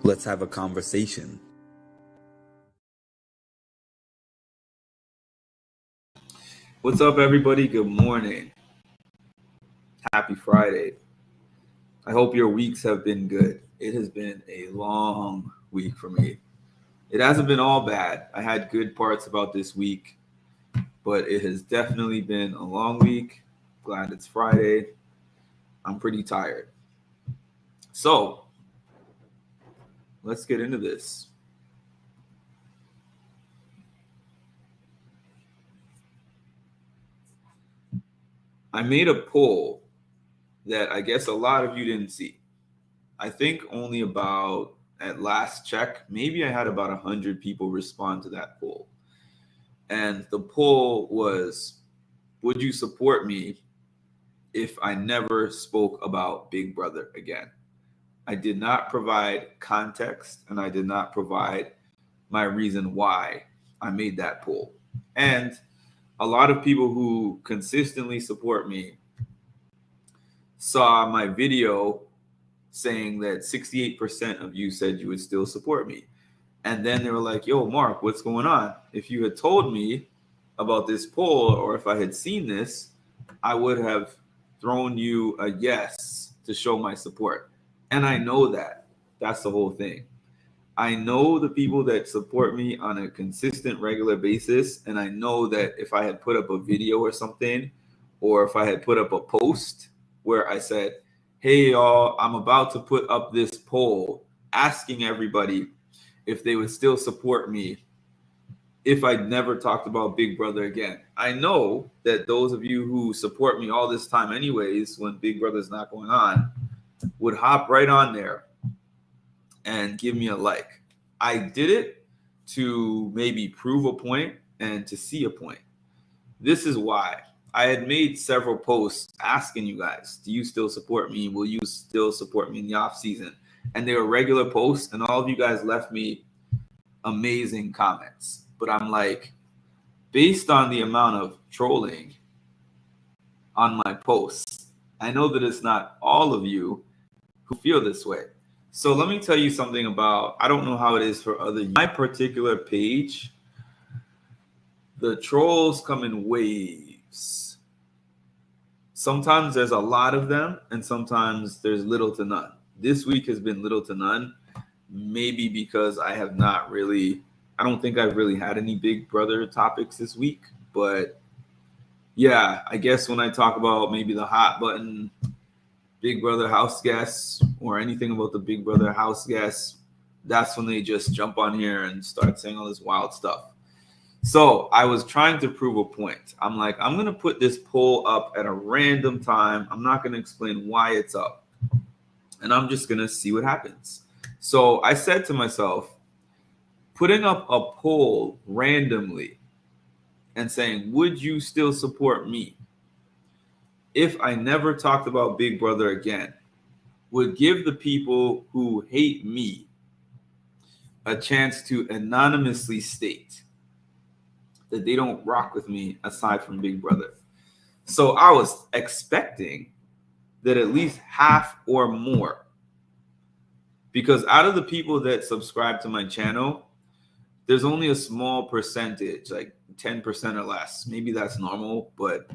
Let's have a conversation. What's up, everybody? Good morning. Happy Friday. I hope your weeks have been good. It has been a long week for me. It hasn't been all bad. I had good parts about this week, but it has definitely been a long week. Glad it's Friday. I'm pretty tired. So, let's get into this. I made a poll that I guess a lot of you didn't see. I think only about, at last check, maybe I had about 100 people respond to that poll. And the poll was, would you support me if I never spoke about Big Brother again? I did not provide context and I did not provide my reason why I made that poll. And a lot of people who consistently support me saw my video saying that 68% of you said you would still support me. And then they were like, yo, Mark, what's going on? If you had told me about this poll or if I had seen this, I would have thrown you a yes to show my support. And I know that. That's the whole thing. I know the people that support me on a consistent, regular basis. And I know that if I had put up a video or something, or if I had put up a post where I said, hey, y'all, I'm about to put up this poll asking everybody if they would still support me if I never talked about Big Brother again. I know that those of you who support me all this time, anyways, when Big Brother's not going on, would hop right on there and give me a like. I did it to maybe prove a point and to see a point. This is why I had made several posts asking you guys, do you still support me? Will you still support me in the off season? And they were regular posts, and all of you guys left me amazing comments. But I'm like, based on the amount of trolling on my posts, I know that it's not all of you who feel this way. So let me tell you something about, I don't know how it is for other, my particular page, the trolls come in waves. Sometimes there's a lot of them and sometimes there's little to none. This week has been little to none, maybe because I have not really, I don't think I've really had any Big Brother topics this week, but yeah, I guess when I talk about maybe the hot button Big Brother house guests or anything about the Big Brother house guests, that's when they just jump on here and start saying all this wild stuff. So I was trying to prove a point. I'm like, I'm going to put this poll up at a random time. I'm not going to explain why it's up. And I'm just going to see what happens. So I said to myself, putting up a poll randomly and saying, would you still support me if I never talked about Big Brother again, would give the people who hate me a chance to anonymously state that they don't rock with me aside from Big Brother. So I was expecting that at least half or more, because out of the people that subscribe to my channel, there's only a small percentage, like 10% or less. Maybe that's normal, but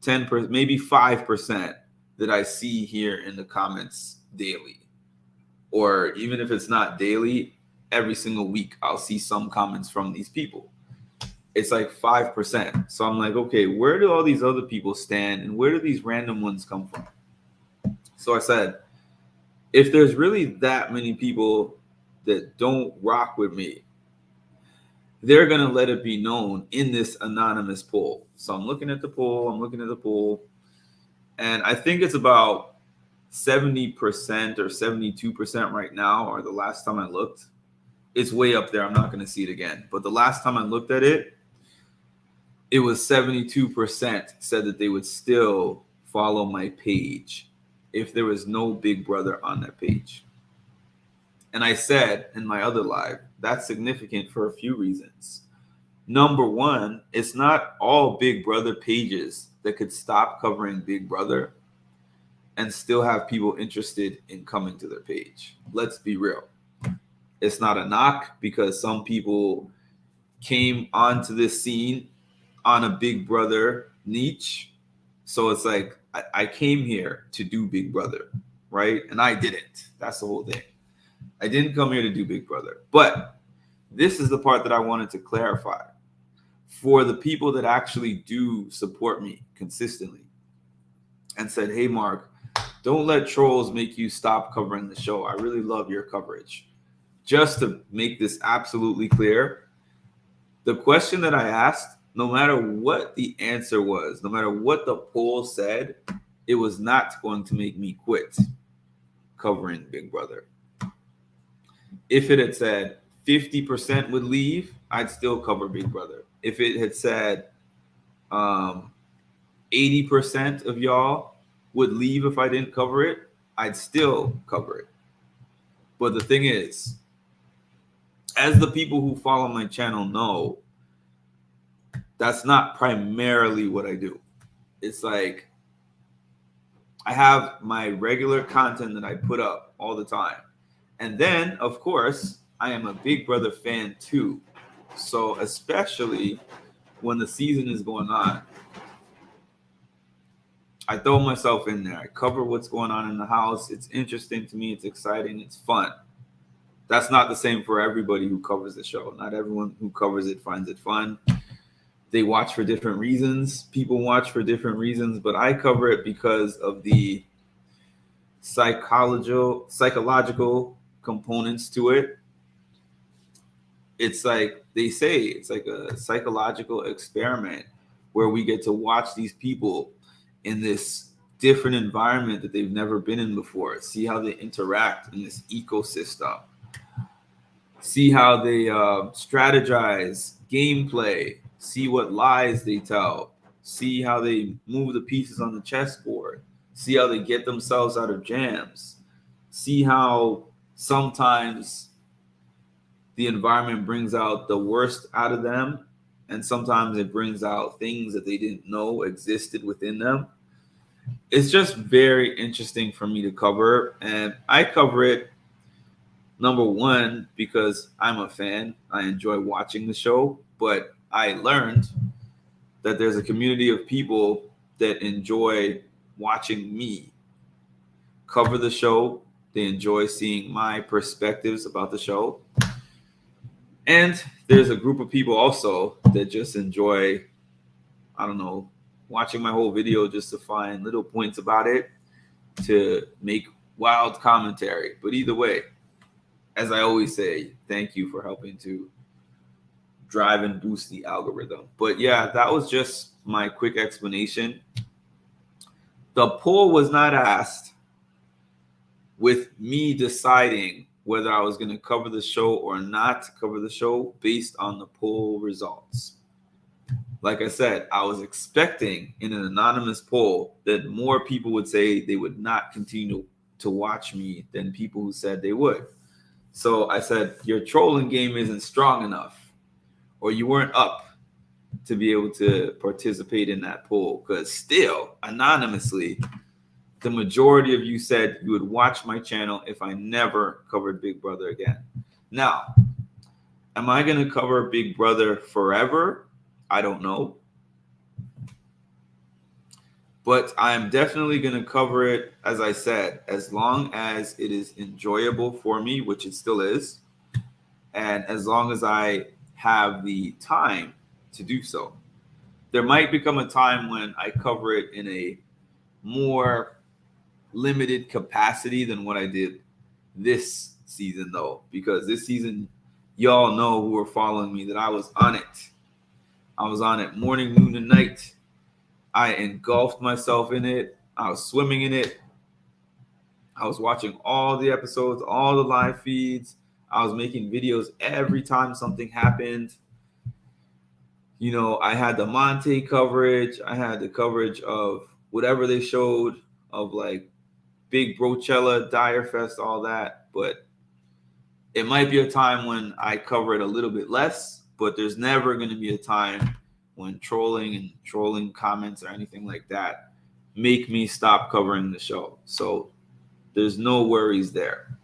10%, maybe 5% that I see here in the comments daily. Or even if it's not daily, every single week I'll see some comments from these people. It's like 5%. So I'm like, okay, where do all these other people stand and where do these random ones come from? So I said, if there's really that many people that don't rock with me, they're going to let it be known in this anonymous poll. So I'm looking at the poll, and I think it's about 70% or 72% right now, or the last time I looked. It's way up there. I'm not going to see it again. But the last time I looked at it, it was 72% said that they would still follow my page if there was no Big Brother on that page. And I said in my other live, that's significant for a few reasons. Number one, it's not all Big Brother pages that could stop covering Big Brother and still have people interested in coming to their page. Let's be real. It's not a knock because some people came onto this scene on a Big Brother niche. So it's like, I came here to do Big Brother, right? And I didn't. That's the whole thing. I didn't come here to do Big Brother. But this is the part that I wanted to clarify. For the people that actually do support me consistently and said, hey, Mark, don't let trolls make you stop covering the show. I really love your coverage. Just to make this absolutely clear, the question that I asked, no matter what the answer was, no matter what the poll said, it was not going to make me quit covering Big Brother. If it had said 50% would leave, I'd still cover Big Brother. If it had said 80% of y'all would leave if I didn't cover it, I'd still cover it. But the thing is, as the people who follow my channel know, that's not primarily what I do. It's like I have my regular content that I put up all the time. And then, of course, I am a Big Brother fan too. So especially when the season is going on, I throw myself in there. I cover what's going on in the house. It's interesting to me. It's exciting. It's fun. That's not the same for everybody who covers the show. Not everyone who covers it finds it fun. They watch for different reasons. People watch for different reasons, but I cover it because of the psychological components to it. It's like they say, it's like a psychological experiment where we get to watch these people in this different environment that they've never been in before, see how they interact in this ecosystem, see how they strategize gameplay, see what lies they tell, see how they move the pieces on the chessboard, see how they get themselves out of jams, see how sometimes the environment brings out the worst out of them, and sometimes it brings out things that they didn't know existed within them. It's just very interesting for me to cover, and I cover it, number one, because I'm a fan. I enjoy watching the show, but I learned that there's a community of people that enjoy watching me cover the show. They enjoy seeing my perspectives about the show. And there's a group of people also that just enjoy, I don't know, watching my whole video just to find little points about it, to make wild commentary. But either way, as I always say, thank you for helping to drive and boost the algorithm. But yeah, that was just my quick explanation. The poll was not asked with me deciding whether I was going to cover the show or not cover the show based on the poll results. Like I said, I was expecting in an anonymous poll that more people would say they would not continue to watch me than people who said they would. So I said, your trolling game isn't strong enough, or you weren't up to be able to participate in that poll, because still, anonymously, the majority of you said you would watch my channel if I never covered Big Brother again. Now, am I going to cover Big Brother forever? I don't know. But I'm definitely going to cover it, as I said, as long as it is enjoyable for me, which it still is, and as long as I have the time to do so. There might become a time when I cover it in a more limited capacity than what I did this season, though, because this season, y'all know who are following me that I was on it. I was on it morning, noon, and night. I engulfed myself in it. I was swimming in it. I was watching all the episodes, all the live feeds. I was making videos every time something happened. You know, I had the Monte coverage. I had the coverage of whatever they showed of like Big Brochella, Dyer Fest, all that. But it might be a time when I cover it a little bit less, but there's never going to be a time when trolling comments or anything like that make me stop covering the show. So there's no worries there.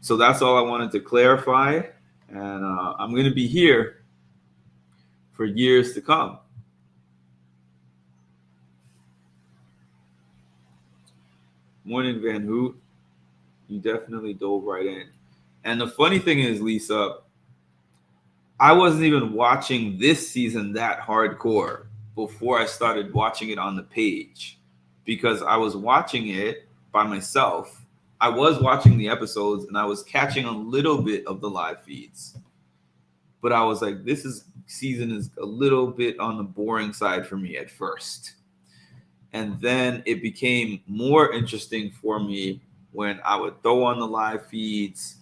So that's all I wanted to clarify. And I'm going to be here for years to come. Morning, Van Hoot. You definitely dove right in. And the funny thing is, Lisa, I wasn't even watching this season that hardcore before I started watching it on the page, because I was watching it by myself. I was watching the episodes and I was catching a little bit of the live feeds. But I was like, season is a little bit on the boring side for me at first. And then it became more interesting for me when I would throw on the live feeds,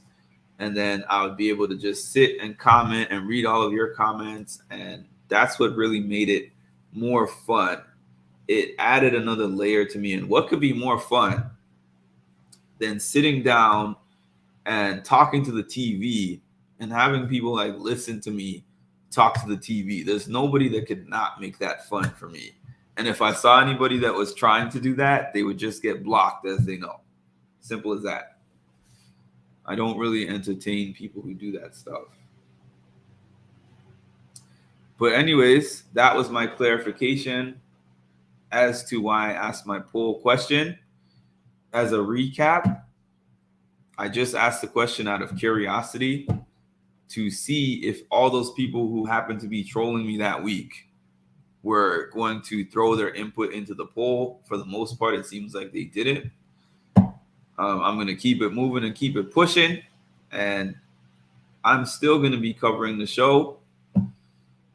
and then I would be able to just sit and comment and read all of your comments. And that's what really made it more fun. It added another layer to me. And what could be more fun than sitting down and talking to the TV and having people like listen to me talk to the TV? There's nobody that could not make that fun for me. And if I saw anybody that was trying to do that, they would just get blocked, as they know. Simple as that. I don't really entertain people who do that stuff. But anyways, that was my clarification as to why I asked my poll question. As a recap, I just asked the question out of curiosity to see if all those people who happened to be trolling me that week were going to throw their input into the poll. For the most part, it seems like they didn't. I'm going to keep it moving and keep it pushing. And I'm still going to be covering the show.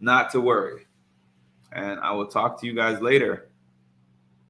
Not to worry. And I will talk to you guys later.